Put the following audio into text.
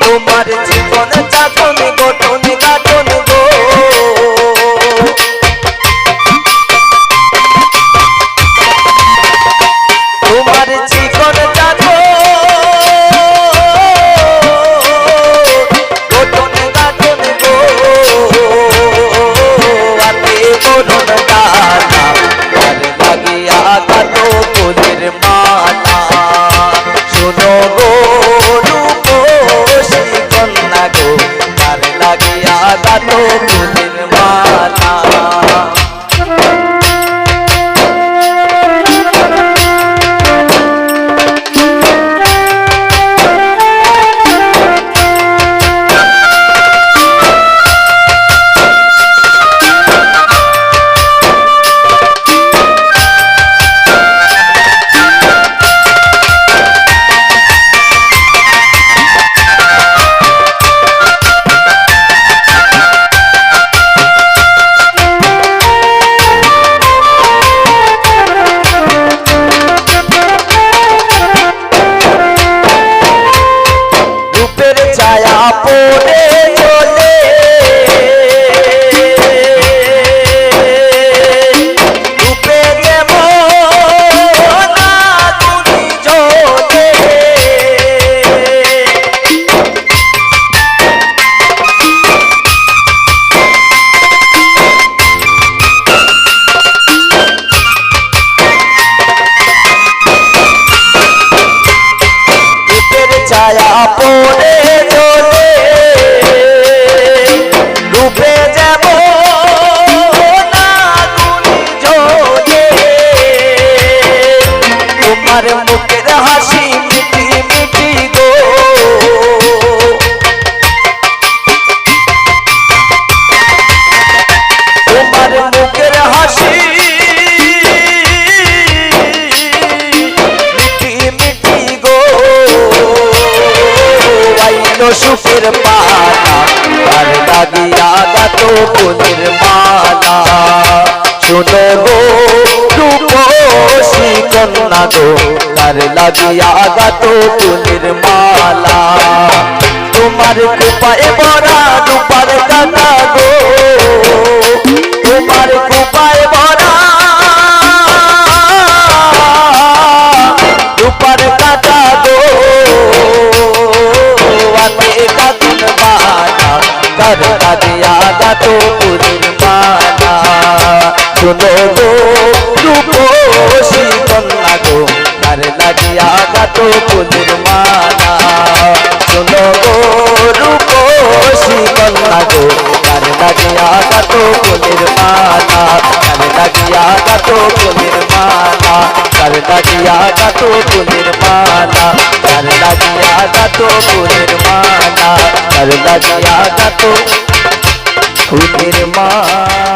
তোমার জীবন যাপন গঠন গাঠন গো তোমার জীবন যাপন গঠন গাঠন গো আতে বরণ ডালা তার লাগিয়া গাত ফুলের মালা শোনো গো রূপসী কন্যা গো তার লাগিয়া গাত ফুলের মালা ছায়া পড়ে চলে রূপে যেমন আগুন জ্বলে রূপের ছায়া পড়ে মুখের হাসি মিটি মিটি গো তোমার মুখের হাসি মিটি মিটি গো আইলো সুখের পালা তার লাগিয়া গাত ফুলের মালা শোনো গো রূপসী কন্যা গো তার লাগিয়া গাত ফুলের মালা তোমার কৃপায় ভরা রূপার কাটা গো তোমার কৃপায় ভরা রূপার কাটা গো আতে গাতুন মালা তার লাগিয়া গাত ফুলের মালা শোনো গো রূপসী কন্যা গো তার লাগিয়া গাত ফুলের মালা শোনো গো রূপসী কন্যা গো তার লাগিয়া গাত ফুলের মালা তার লাগিয়া গাত ফুলের মালা তার লাগিয়া গাত ফুলের মালা তার লাগিয়া গাত ফুলের মালা তার লাগিয়া গাত ফুলের মালা।